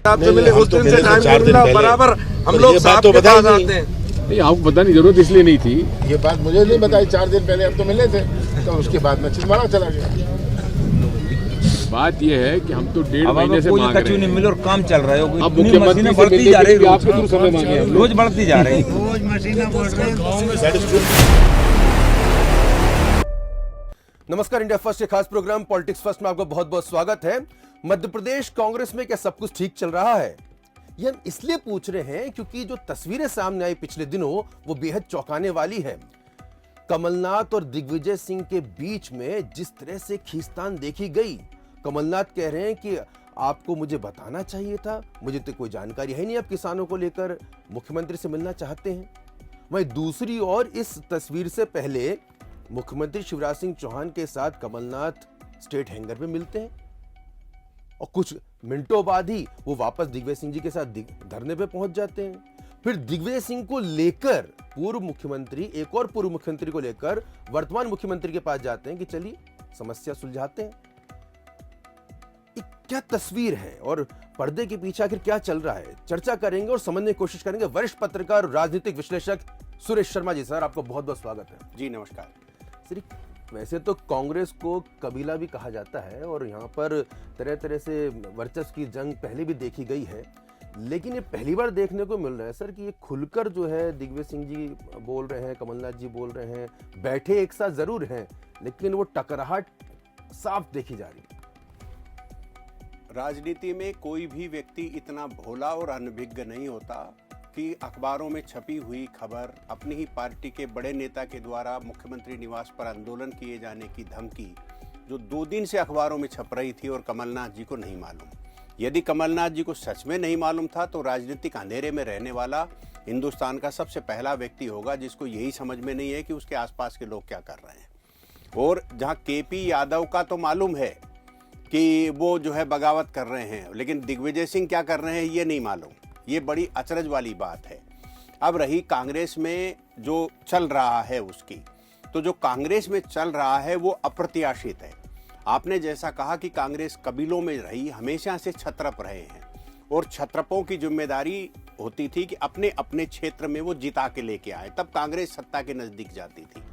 आपसे मिले उस दिन से टाइम मिला बराबर हम लोग साहब के पास आते हैं। नहीं, आपको बताने की जरूरत इसलिए नहीं थी। ये बात मुझे नहीं बताई, 4 दिन पहले हम तो मिले थे, तो उसके बाद मैं छिंदवाड़ा चला गया। बात यह है कि हम तो 1.5 महीने से मांग रहे हैं। मिले और काम चल रहा है, अब मुख्यमंत्री से बढ़ती जा रही है, आपके थ्रू समय मांगे हैं, रोज बढ़ती जा रही है। नमस्कार, इंडिया फर्स्ट के खास प्रोग्राम पॉलिटिक्स फर्स्ट में आपका बहुत बहुत स्वागत है। मध्य प्रदेश कांग्रेस में क्या सब कुछ ठीक चल रहा है? ये हम इसलिए पूछ रहे हैं क्योंकि जो तस्वीरें सामने आई पिछले दिनों वो बेहद चौंकाने वाली है। कमलनाथ और दिग्विजय सिंह के बीच में जिस तरह से खींचतान देखी गई, कमलनाथ कह रहे हैं कि आपको मुझे बताना चाहिए था, मुझे तो कोई जानकारी है नहीं, आप किसानों को लेकर मुख्यमंत्री से मिलना चाहते हैं। वहीं दूसरी ओर इस तस्वीर से पहले मुख्यमंत्री शिवराज सिंह चौहान के साथ कमलनाथ स्टेट हैंगर पे मिलते हैं और कुछ मिनटों बाद ही वो वापस दिग्विजय सिंह जी के साथ धरने पे पहुंच जाते हैं। फिर दिग्विजय सिंह को लेकर पूर्व मुख्यमंत्री, एक और पूर्व मुख्यमंत्री को लेकर वर्तमान मुख्यमंत्री के पास जाते हैं कि चलिए समस्या सुलझाते हैं। क्या तस्वीर है और पर्दे के पीछे आखिर क्या चल रहा है, चर्चा करेंगे और समझने की कोशिश करेंगे। वरिष्ठ पत्रकार और राजनीतिक विश्लेषक सुरेश शर्मा जी, सर आपको बहुत बहुत स्वागत है। जी नमस्कार। वैसे तो कांग्रेस को कबीला भी कहा जाता है और यहाँ पर तरह तरह से वर्चस्व की जंग पहले भी देखी गई है, लेकिन ये पहली बार देखने को मिल रहा है सर कि ये खुलकर जो है दिग्विजय सिंह जी बोल रहे हैं, कमलनाथ जी बोल रहे हैं, बैठे एक साथ जरूर हैं लेकिन वो टकराहट साफ देखी जा रही है। राजनीति में कोई भी व्यक्ति इतना भोला और अनभिज्ञ नहीं होता कि अखबारों में छपी हुई खबर, अपनी ही पार्टी के बड़े नेता के द्वारा मुख्यमंत्री निवास पर आंदोलन किए जाने की धमकी जो 2 दिन से अखबारों में छप रही थी और कमलनाथ जी को नहीं मालूम। यदि कमलनाथ जी को सच में नहीं मालूम था तो राजनीतिक अंधेरे में रहने वाला हिंदुस्तान का सबसे पहला व्यक्ति होगा जिसको यही समझ में नहीं है कि उसके आसपास के लोग क्या कर रहे हैं। और जहां केपी यादव का तो मालूम है कि वो जो है बगावत कर रहे हैं, लेकिन दिग्विजय सिंह क्या कर रहे हैं ये नहीं मालूम। ये बड़ी अचरज वाली बात है। अब रही कांग्रेस में जो चल रहा है उसकी, तो जो कांग्रेस में चल रहा है वो अप्रत्याशित है। आपने जैसा कहा कि कांग्रेस कबीलों में रही, हमेशा से छत्रप रहे हैं और छत्रपों की जिम्मेदारी होती थी कि अपने अपने क्षेत्र में वो जिता के लेके आए, तब कांग्रेस सत्ता के नजदीक जाती थी।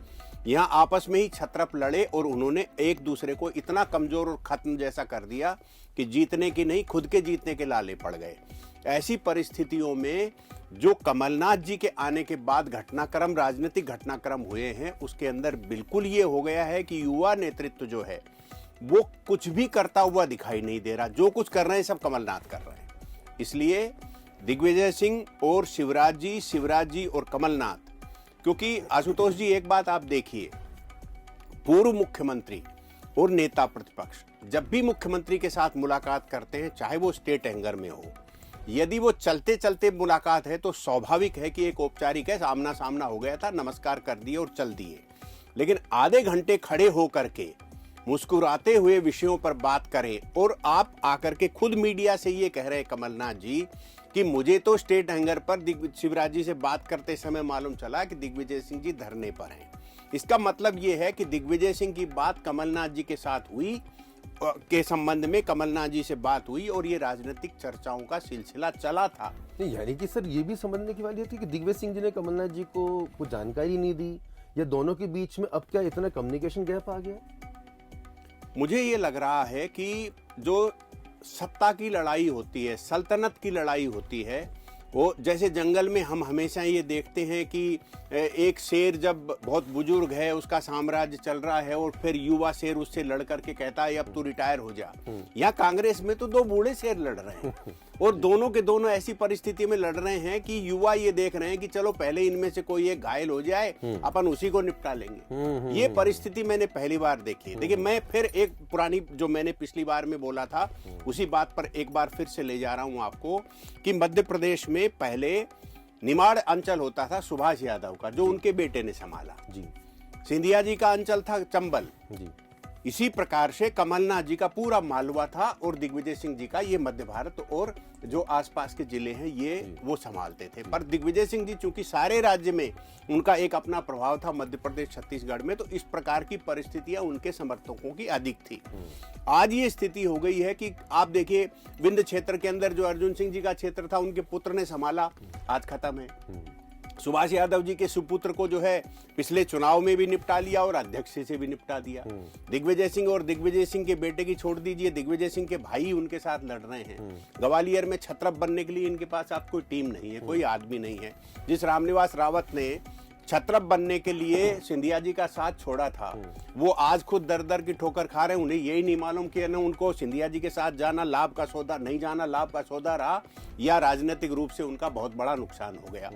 यहाँ आपस में ही छत्रप लड़े और उन्होंने एक दूसरे को इतना कमजोर और खत्म जैसा कर दिया कि जीतने की नहीं, खुद के जीतने के लाले पड़ गए। ऐसी परिस्थितियों में जो कमलनाथ जी के आने के बाद घटनाक्रम, राजनीतिक घटनाक्रम हुए हैं, उसके अंदर बिल्कुल ये हो गया है कि युवा नेतृत्व जो है वो कुछ भी करता हुआ दिखाई नहीं दे रहा। जो कुछ कर रहे हैं सब कमलनाथ कर रहे हैं। इसलिए दिग्विजय सिंह और शिवराज जी और कमलनाथ, क्योंकि आशुतोष जी एक बात आप देखिए, पूर्व मुख्यमंत्री और नेता प्रतिपक्ष जब भी मुख्यमंत्री के साथ मुलाकात करते हैं, चाहे वो स्टेट हैंगर में हो, यदि वो चलते चलते मुलाकात है तो स्वाभाविक है कि एक औपचारिक है, आमना सामना हो गया था, नमस्कार कर दिए और चल दिए। लेकिन आधे घंटे खड़े होकर के मुस्कुराते हुए विषयों पर बात करें और आप आकर के खुद मीडिया से ये कह रहे हैं कमलनाथ जी कि मुझे तो स्टेट हैंगर पर शिवराज जी से बात करते समय मालूम चला कि दिग्विजय सिंह जी धरने पर हैं। इसका मतलब ये है कि दिग्विजय सिंह की बात कमलनाथ जी के साथ हुई, के संबंध में कमलनाथ जी से बात हुई और ये राजनीतिक चर्चाओं का सिलसिला चला था। नहीं, यानी कि सर ये भी समझने की बात थी कि दिग्विजय सिंह जी ने कमलनाथ जी को कुछ जानकारी नहीं दी, या दोनों के बीच में अब क्या इतना कम्युनिकेशन गैप आ गया? मुझे ये लग रहा है कि जो सत्ता की लड़ाई होती है, सल्तनत की लड़ाई होती है, वो जैसे जंगल में हम हमेशा ये देखते हैं कि एक शेर जब बहुत बुजुर्ग है, उसका साम्राज्य चल रहा है और फिर युवा शेर उससे लड़ करके कहता है अब तू रिटायर हो जा। यहाँ कांग्रेस में तो 2 बूढ़े शेर लड़ रहे हैं और दोनों के दोनों ऐसी परिस्थिति में लड़ रहे हैं कि युवा ये देख रहे हैं कि चलो पहले इनमें से कोई एक घायल हो जाए, अपन उसी को निपटा लेंगे। ये परिस्थिति मैंने पहली बार देखी। देखिए, मैं फिर एक पुरानी जो मैंने पिछली बार में बोला था उसी बात पर एक बार फिर से ले जा रहा हूं आपको कि मध्य प्रदेश में पहले निमाड़ अंचल होता था सुभाष यादव का, जो उनके बेटे ने संभाला। जी। सिंधिया जी का अंचल था चंबल जी। इसी प्रकार से कमलनाथ जी का पूरा मालवा था और दिग्विजय सिंह जी का ये मध्य भारत और जो आसपास के जिले हैं ये वो संभालते थे। पर दिग्विजय सिंह जी चूंकि सारे राज्य में उनका एक अपना प्रभाव था, मध्य प्रदेश छत्तीसगढ़ में, तो इस प्रकार की परिस्थितियां उनके समर्थकों की अधिक थी। आज ये स्थिति हो गई है कि आप देखिए विंध्य क्षेत्र के अंदर जो अर्जुन सिंह जी का क्षेत्र था उनके पुत्र ने संभाला, आज खत्म है। सुभाष यादव जी के सुपुत्र को जो है पिछले चुनाव में भी निपटा लिया और अध्यक्ष से भी निपटा दिया। दिग्विजय सिंह और दिग्विजय सिंह के बेटे की छोड़ दीजिए, दिग्विजय सिंह के भाई उनके साथ लड़ रहे हैं। ग्वालियर में छत्रप बनने के लिए इनके पास आप कोई टीम नहीं है, कोई आदमी नहीं है। जिस रामनिवास रावत ने छत्रप बनने के लिए सिंधिया जी का साथ छोड़ा था, वो आज खुद दर दर की ठोकर खा रहे हैं। उन्हें यही नहीं मालूम कि ना उनको सिंधिया जी के साथ जाना लाभ का सौदा, नहीं जाना लाभ का सौदा रहा, या राजनीतिक रूप से उनका बहुत बड़ा नुकसान हो गया।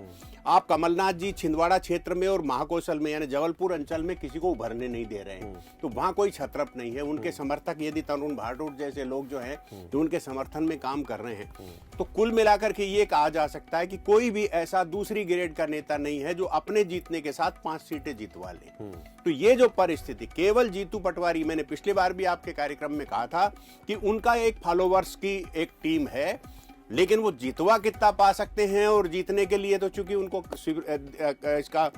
आप कमलनाथ जी छिंदवाड़ा क्षेत्र में और महाकौशल में यानी जबलपुर अंचल में किसी को उभरने नहीं दे रहे हैं, तो वहां कोई छत्रप नहीं है। उनके समर्थक यदि तरुण भाटोट जैसे लोग जो हैं जो उनके समर्थन में काम कर रहे हैं, तो कुल मिलाकर के ये कहा जा सकता है कि कोई भी ऐसा दूसरी ग्रेड का नेता नहीं है जो अपने जीतने के साथ 5 सीटें जितवा ले। तो ये जो परिस्थिति, केवल जीतू पटवारी, मैंने पिछली बार भी आपके कार्यक्रम में कहा था कि उनका एक फॉलोवर्स की एक टीम है, लेकिन वो जितवा कितना पा सकते हैं, और जीतने के लिए तो चूंकि उनको इसका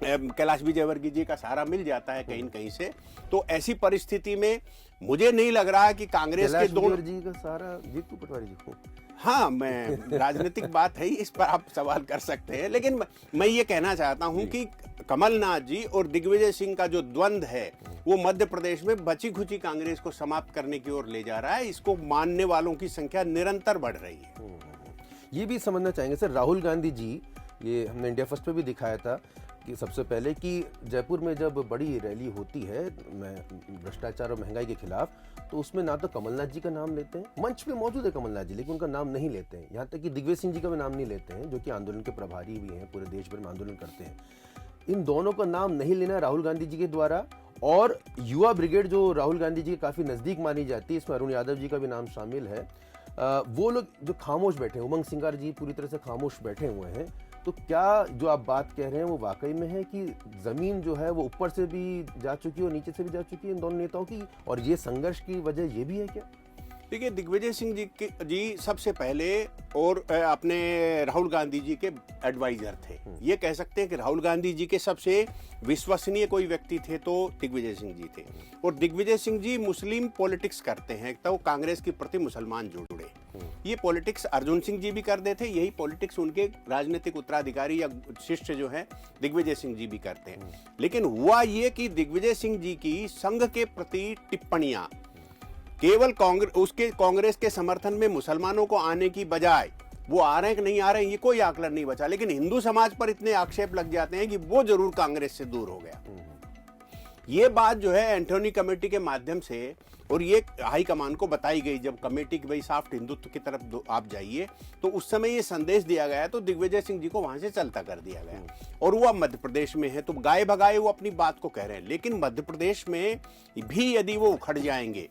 कैलाश विजयवर्गीय जी का सहारा मिल जाता है कहीं न कहीं से, तो ऐसी परिस्थिति में मुझे नहीं लग रहा है कि कांग्रेस के दोनों जी का सहारा जीतू पटवारी जी को। हाँ, मैं राजनीतिक बात है, इस पर आप सवाल कर सकते हैं, लेकिन मैं ये कहना चाहता हूं कि कमलनाथ जी और दिग्विजय सिंह का जो द्वंद्व है वो मध्य प्रदेश में बची खुची कांग्रेस को समाप्त करने की ओर ले जा रहा है। इसको मानने वालों की संख्या निरंतर बढ़ रही है। ये भी समझना चाहेंगे सर, राहुल गांधी जी, ये हमने इंडिया फर्स्ट पे भी दिखाया था कि सबसे पहले कि जयपुर में जब बड़ी रैली होती है भ्रष्टाचार और महंगाई के खिलाफ, तो उसमें ना तो कमलनाथ जी का नाम लेते हैं, मंच पे मौजूद है कमलनाथ जी लेकिन उनका नाम नहीं लेते हैं, यहाँ तक कि दिग्विजय सिंह जी का भी नाम नहीं लेते हैं जो कि आंदोलन के प्रभारी भी हैं, पूरे देश भर में आंदोलन करते हैं। इन दोनों का नाम नहीं लेना राहुल गांधी जी के द्वारा, और युवा ब्रिगेड जो राहुल गांधी जी के काफ़ी नज़दीक मानी जाती है, इसमें अरुण यादव जी का भी नाम शामिल है, वो लोग जो खामोश बैठे हैं, उमंग सिंगार जी पूरी तरह से खामोश बैठे हुए हैं। तो क्या जो आप बात कह रहे हैं वो वाकई में है कि जमीन जो है वो ऊपर से भी जा चुकी है और नीचे से भी जा चुकी है इन दोनों नेताओं की, और ये संघर्ष की वजह ये भी है क्या? देखिए, दिग्विजय सिंह जी सबसे पहले और अपने राहुल गांधी जी के एडवाइजर थे। ये कह सकते हैं कि राहुल गांधी जी के सबसे विश्वसनीय कोई व्यक्ति थे तो दिग्विजय सिंह जी थे। और दिग्विजय सिंह जी मुस्लिम पॉलिटिक्स करते हैं, तो कांग्रेस के प्रति मुसलमान जुड़े। ये पॉलिटिक्स अर्जुन सिंह जी भी करते थे, यही पॉलिटिक्स उनके राजनीतिक उत्तराधिकारी या शिष्य जो हैं दिग्विजय सिंह जी भी करते हैं। लेकिन हुआ ये कि दिग्विजय सिंह जी की संघ के प्रति टिप्पणियां केवल कांग्रेस के समर्थन में मुसलमानों को आने की बजाय, वो आ रहे हैं कि नहीं आ रहे हैं ये कोई आकलन नहीं बचा, लेकिन हिंदू समाज पर इतने आक्षेप लग जाते हैं कि वो जरूर कांग्रेस से दूर हो गया। ये बात जो है एंटोनी कमेटी के माध्यम से, और ये हाईकमान को बताई गई जब कमेटी की भाई साफ हिंदुत्व की तरफ आप जाइए, तो उस समय ये संदेश दिया गया, तो दिग्विजय सिंह जी को वहां से चलता कर दिया गया। और वो अब मध्य प्रदेश में है, तो गाये भगाए वो अपनी बात को कह रहे हैं, लेकिन मध्य प्रदेश में भी यदि वो उखड़ जाएंगे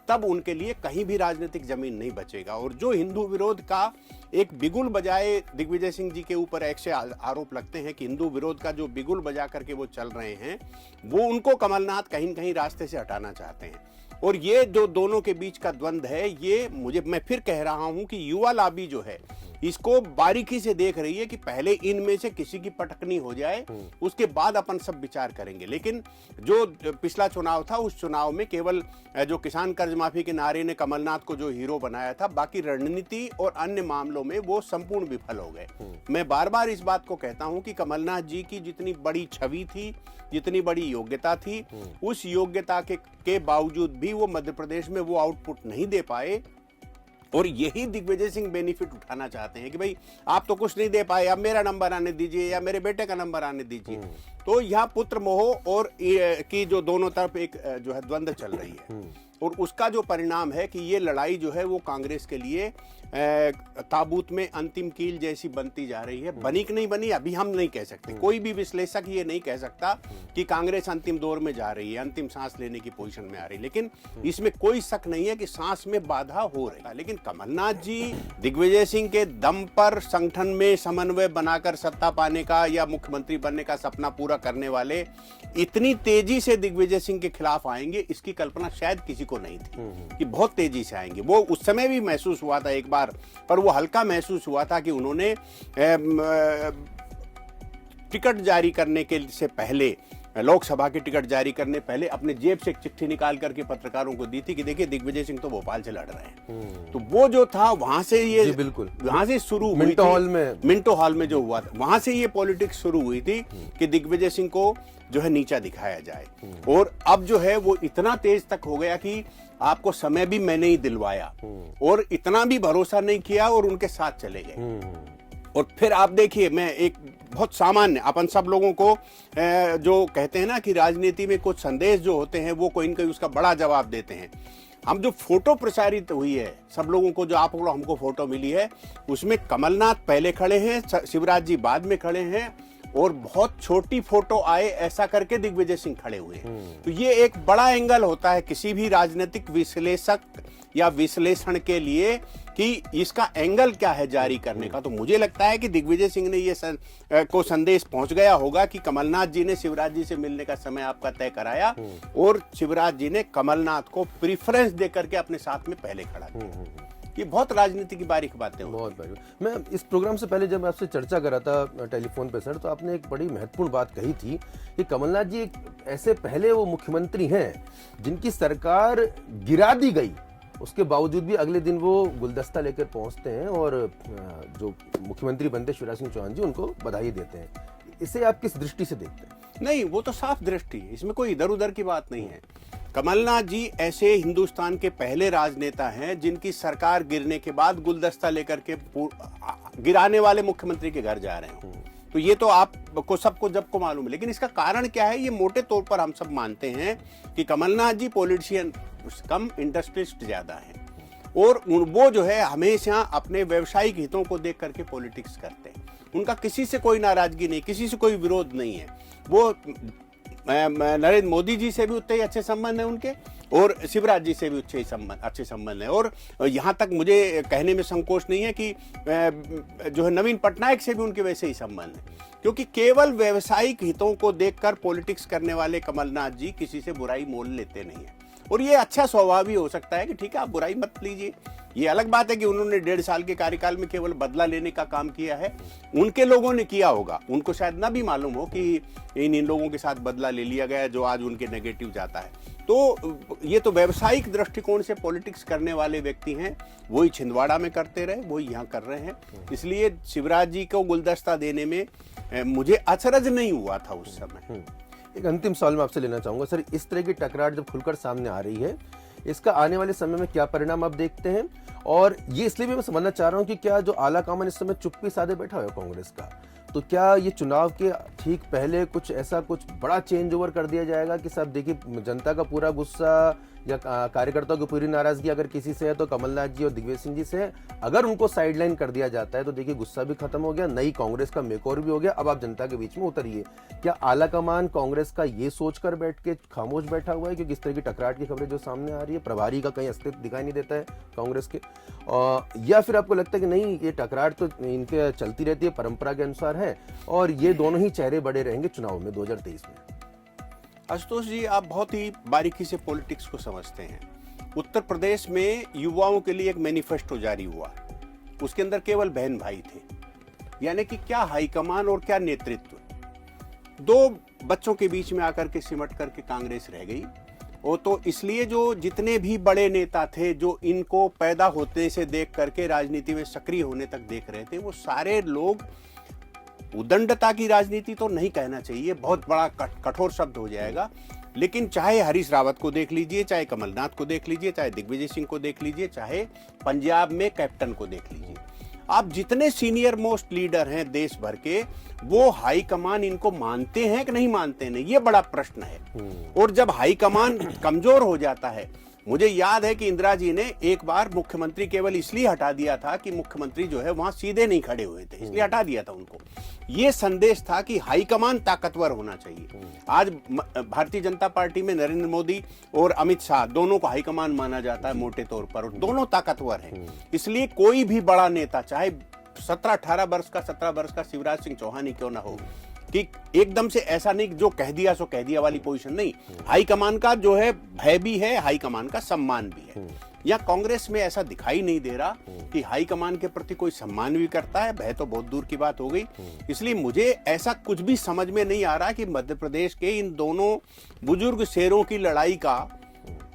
तब उनके लिए कहीं भी राजनीतिक जमीन नहीं बचेगा। और जो हिंदू विरोध का एक बिगुल बजाए दिग्विजय सिंह जी के ऊपर ऐसे आरोप लगते हैं कि हिंदू विरोध का जो बिगुल बजा करके वो चल रहे हैं, वो उनको कमलनाथ कहीं न कहीं रास्ते से हटाना चाहते हैं। और ये जो दोनों के बीच का द्वंद्व है, ये मैं फिर कह रहा हूं कि युवा लॉबी जो है इसको बारीकी से देख रही है कि पहले इनमें से किसी की पटकनी हो जाए, उसके बाद अपन सब विचार करेंगे। लेकिन जो पिछला चुनाव था, उस चुनाव में केवल जो किसान कर्ज माफी के नारे ने कमलनाथ को जो हीरो बनाया था, बाकी रणनीति और अन्य मामलों में वो संपूर्ण विफल हो गए। मैं बार बार इस बात को कहता हूं कि कमलनाथ जी की जितनी बड़ी छवि थी, जितनी बड़ी योग्यता थी, उस योग्यता के बावजूद भी वो मध्य प्रदेश में वो आउटपुट नहीं दे पाए। और यही दिग्विजय सिंह बेनिफिट उठाना चाहते हैं कि भाई आप तो कुछ नहीं दे पाए, अब मेरा नंबर आने दीजिए या मेरे बेटे का नंबर आने दीजिए। तो यहाँ पुत्र मोह और की जो दोनों तरफ एक जो है द्वंद्व चल रही है। और उसका जो परिणाम है कि ये लड़ाई जो है वो कांग्रेस के लिए ताबूत में अंतिम कील जैसी बनती जा रही है। बनी कि नहीं बनी अभी हम नहीं कह सकते, कोई भी विश्लेषक ये नहीं कह सकता कि कांग्रेस अंतिम दौर में जा रही है, अंतिम सांस लेने की पोजीशन में आ रही है, लेकिन इसमें कोई शक नहीं है कि सांस में बाधा हो रही है। लेकिन कमलनाथ जी दिग्विजय सिंह के दम पर संगठन में समन्वय बनाकर सत्ता पाने का या मुख्यमंत्री बनने का सपना पूरा करने वाले इतनी तेजी से दिग्विजय सिंह के खिलाफ आएंगे, इसकी कल्पना शायद किसी को नहीं थी कि बहुत तेजी से आएंगे। वो उस समय भी महसूस हुआ था एक बार, पर वो हल्का महसूस हुआ था कि उन्होंने टिकट जारी करने के से पहले, लोकसभा की टिकट जारी करने पहले अपने जेब से एक चिट्ठी निकाल करके पत्रकारों को दी थी कि देखिए दिग्विजय सिंह तो भोपाल से लड़ रहे हैं। तो वो जो था वहां से ये बिल्कुल वहां से शुरू हुई मिंटो हॉल में जो हुआ था, वहां से ये पॉलिटिक्स शुरू हुई थी कि दिग्विजय सिंह को जो है नीचा दिखाया जाए। और अब जो है वो इतना तेज तक हो गया कि आपको समय भी मैंने ही दिलवाया और इतना भी भरोसा नहीं किया और उनके साथ चले गए। और फिर आप देखिए, मैं एक बहुत सामान्य अपन सब लोगों को जो कहते हैं ना कि राजनीति में कुछ संदेश जो होते हैं वो कोई इनका उसका बड़ा जवाब देते हैं। हम जो फोटो प्रसारित हुई है सब लोगों को, जो आप लोग हमको फोटो मिली है, उसमें कमलनाथ पहले खड़े हैं, शिवराज जी बाद में खड़े हैं और बहुत छोटी फोटो आए ऐसा करके दिग्विजय सिंह खड़े हुए हैं। तो ये एक बड़ा एंगल होता है किसी भी राजनीतिक विश्लेषक या विश्लेषण के लिए कि इसका एंगल क्या है जारी करने का। तो मुझे लगता है कि दिग्विजय सिंह ने ये को संदेश पहुंच गया होगा कि कमलनाथ जी ने शिवराज जी से मिलने का समय आपका तय कराया और शिवराज जी ने कमलनाथ को प्रेफरेंस देकर के अपने साथ में पहले खड़ा किया। ये बहुत राजनीति की बारीक बातें बहुत बारीक। मैं इस प्रोग्राम से पहले जब आपसे चर्चा कर रहा था टेलीफोन पे सर, तो आपने एक बड़ी महत्वपूर्ण बात कही थी कि कमलनाथ जी एक ऐसे पहले वो मुख्यमंत्री हैं जिनकी सरकार गिरा दी गई, उसके बावजूद भी अगले दिन वो गुलदस्ता लेकर पहुंचते हैं और जो मुख्यमंत्री बनते शिवराज सिंह चौहान जी उनको बधाई देते हैं। इसे आप किस दृष्टि से देखते हैं? नहीं, वो तो साफ दृष्टि है, इसमें कोई इधर उधर की बात नहीं है। कमलनाथ जी ऐसे हिंदुस्तान के पहले राजनेता हैं जिनकी सरकार गिरने के बाद गुलदस्ता लेकर के गिराने वाले मुख्यमंत्री के घर जा रहे हैं। तो ये तो आपको सबको जब को मालूम है। लेकिन इसका कारण क्या है, ये मोटे तौर पर हम सब मानते हैं कि कमलनाथ जी पॉलिटिशियन कम इंडस्ट्रियलिस्ट ज्यादा हैं और वो जो है हमेशा अपने व्यवसायिक हितों को देख करके पॉलिटिक्स करते हैं। उनका किसी से कोई नाराजगी नहीं, किसी से कोई विरोध नहीं है। वो नरेंद्र मोदी जी से भी उतने ही अच्छे संबंध हैं उनके और शिवराज जी से भी अच्छे संबंध हैं। और यहाँ तक मुझे कहने में संकोच नहीं है कि जो है नवीन पटनायक से भी उनके वैसे ही संबंध हैं, क्योंकि केवल व्यवसायिक हितों को देखकर पॉलिटिक्स करने वाले कमलनाथ जी किसी से बुराई मोल लेते नहीं है। और ये अच्छा स्वभाव भी हो सकता है कि ठीक है आप बुराई मत लीजिए। ये अलग बात है कि उन्होंने 1.5 साल के कार्यकाल में केवल बदला लेने का काम किया है, उनके लोगों ने किया होगा, उनको शायद ना भी मालूम हो कि इन लोगों के साथ बदला ले लिया गया जो आज उनके नेगेटिव जाता है। तो ये तो व्यावसायिक दृष्टिकोण से पॉलिटिक्स करने वाले व्यक्ति हैं, वही छिंदवाड़ा में करते रहे, वही यहाँ कर रहे हैं। इसलिए शिवराज जी को गुलदस्ता देने में मुझे अचरज नहीं हुआ था उस समय। एक अंतिम सवाल मैं आपसे लेना चाहूंगा सर, इस तरह की टकरार जब खुलकर सामने आ रही है, इसका आने वाले समय में क्या परिणाम आप देखते हैं? और ये इसलिए भी मैं समझना चाह रहा हूं कि क्या जो आला कमान इस समय चुप्पी साधे बैठा हुआ है कांग्रेस का, तो क्या ये चुनाव के ठीक पहले कुछ ऐसा कुछ बड़ा चेंज ओवर कर दिया जाएगा कि साहब देखिए जनता का पूरा गुस्सा या कार्यकर्ताओं की पूरी नाराजगी अगर किसी से है तो कमलनाथ जी और दिग्विजय सिंह जी से है, अगर उनको साइडलाइन कर दिया जाता है तो देखिए गुस्सा भी खत्म हो गया, नई कांग्रेस का मेकओवर भी हो गया, अब आप जनता के बीच में उतरिए। क्या आला कमान कांग्रेस का ये सोचकर बैठ के खामोश बैठा हुआ है? क्योंकि इस तरह की टकरार की खबरें जो सामने आ रही है, प्रभारी का कहीं अस्तित्व दिखाई नहीं देता है कांग्रेस के, या फिर आपको लगता है कि नहीं ये टकरार तो इनके चलती रहती है, परंपरा के अनुसार है और ये दोनों ही चेहरे बड़े रहेंगे चुनाव में 2023 में? आशुतोष जी, आप बहुत ही बारीकी से पॉलिटिक्स को समझते हैं। उत्तर प्रदेश में युवाओं के लिए एक मैनिफेस्टो जारी हुआ, उसके अंदर केवल बहन भाई थे, यानी कि क्या हाईकमान और क्या नेतृत्व। दो बच्चों के बीच में आकर के सिमट करके कांग्रेस रह गई। और तो इसलिए जो जितने भी बड़े नेता थे जो इनको पैदा होते से देख करके राजनीति में सक्रिय होने तक देख रहे थे, वो सारे लोग, उदंडता की राजनीति तो नहीं कहना चाहिए, बहुत बड़ा कठोर शब्द हो जाएगा, लेकिन चाहे हरीश रावत को देख लीजिए, चाहे कमलनाथ को देख लीजिए, चाहे दिग्विजय सिंह को देख लीजिए, चाहे पंजाब में कैप्टन को देख लीजिए, आप जितने सीनियर मोस्ट लीडर हैं देश भर के, वो हाई कमान इनको मानते हैं कि नहीं मानते हैं, ये बड़ा प्रश्न है। और जब हाई कमान कमजोर हो जाता है मुझे याद है कि इंदिरा जी ने एक बार मुख्यमंत्री केवल इसलिए हटा दिया था कि मुख्यमंत्री जो है वहां सीधे नहीं खड़े हुए थे, इसलिए हटा दिया था उनको। ये संदेश था कि हाईकमान ताकतवर होना चाहिए। आज भारतीय जनता पार्टी में नरेंद्र मोदी और अमित शाह दोनों को हाईकमान माना जाता है मोटे तौर पर, और दोनों ताकतवर हैं। इसलिए कोई भी बड़ा नेता, चाहे 17-18 वर्ष का 17 वर्ष का शिवराज सिंह चौहान ही क्यों ना हो, कि एकदम से ऐसा नहीं जो कह दिया सो कह दिया वाली पोजीशन नहीं। हाईकमान का जो है भय भी है, हाईकमान का सम्मान भी है। या कांग्रेस में ऐसा दिखाई नहीं दे रहा कि हाईकमान के प्रति कोई सम्मान भी करता है, भय तो बहुत दूर की बात हो गई। इसलिए मुझे ऐसा कुछ भी समझ में नहीं आ रहा कि मध्य प्रदेश के इन दोनों बुजुर्ग शेरों की लड़ाई का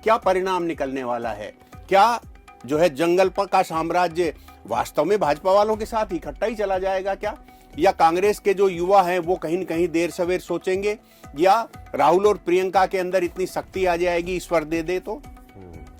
क्या परिणाम निकलने वाला है। क्या जो है जंगल का साम्राज्य वास्तव में भाजपा वालों के साथ इकट्ठा ही चला जाएगा क्या, या कांग्रेस के जो युवा हैं वो कहीं न कहीं देर सवेर सोचेंगे, या राहुल और प्रियंका के अंदर इतनी शक्ति आ जाएगी ईश्वर दे दे तो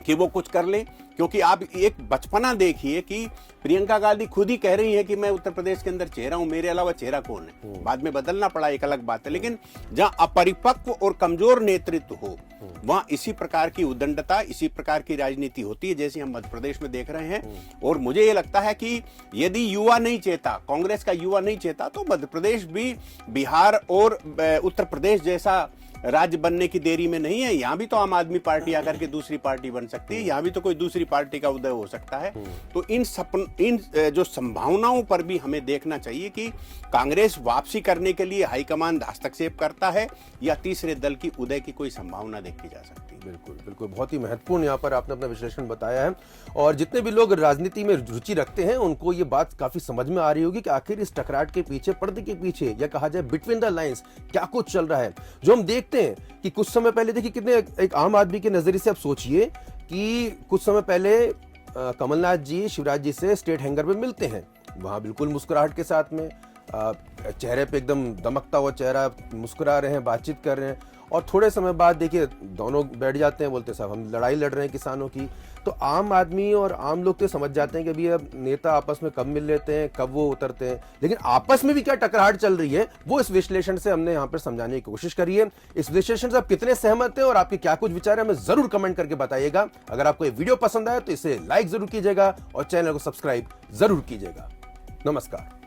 कि वो कुछ कर ले। क्योंकि आप एक बचपना देखिए कि प्रियंका गांधी खुद ही कह रही है कि मैं उत्तर प्रदेश के अंदर चेहरा हूं, मेरे अलावा चेहरा कौन है। बाद में बदलना पड़ा, एक अलग बात है, लेकिन जहां अपरिपक्व और कमजोर नेतृत्व हो वहां इसी प्रकार की उद्दंडता, इसी प्रकार की राजनीति होती है जैसे हम मध्य प्रदेश में देख रहे हैं। और मुझे ये लगता है कि यदि युवा नहीं चेता, कांग्रेस का युवा नहीं चेता, तो मध्य प्रदेश भी बिहार और उत्तर प्रदेश जैसा राज्य बनने की देरी में नहीं है। यहाँ भी तो आम आदमी पार्टी आकर के दूसरी पार्टी बन सकती है, यहाँ भी तो कोई दूसरी पार्टी का उदय हो सकता है। तो इन जो संभावनाओं पर भी हमें देखना चाहिए कि कांग्रेस वापसी करने के लिए हाईकमान हस्तक्षेप करता है या तीसरे दल की उदय की कोई संभावना देखी जा सकती है। बिल्कुल बिल्कुल, बहुत ही महत्वपूर्ण यहाँ पर आपने अपना विश्लेषण बताया है। और जितने भी लोग राजनीति में रुचि रखते हैं उनको ये बात काफी समझ में आ रही होगी कि आखिर इस टकराट के पीछे, पर्दे के पीछे, या कहा जाए बिटवीन द लाइंस, क्या कुछ चल रहा है। जो हम देखते हैं कि कुछ समय पहले, देखिए कितने एक आम आदमी के नजरिए से आप सोचिए कि कुछ समय पहले कमलनाथ जी शिवराज जी से स्टेट हैंगर पे मिलते हैं, वहां बिल्कुल मुस्कुराहट के साथ में, चेहरे पे एकदम दमकता हुआ चेहरा, मुस्कुरा रहे हैं, बातचीत कर रहे हैं। और थोड़े समय बाद देखिए दोनों बैठ जाते हैं, बोलते साहब हम लड़ाई लड़ रहे हैं किसानों की। तो आम आदमी और आम लोग तो समझ जाते हैं कि अभी अब नेता आपस में कब मिल लेते हैं, कब वो उतरते हैं, लेकिन आपस में भी क्या टकराहट चल रही है वो इस विश्लेषण से हमने यहाँ पर समझाने की कोशिश करी है। इस विश्लेषण से आप कितने सहमत हैं और आपके क्या कुछ विचार है हमें जरूर कमेंट करके बताइएगा। अगर आपको ये वीडियो पसंद आए तो इसे लाइक जरूर कीजिएगा और चैनल को सब्सक्राइब जरूर कीजिएगा। नमस्कार।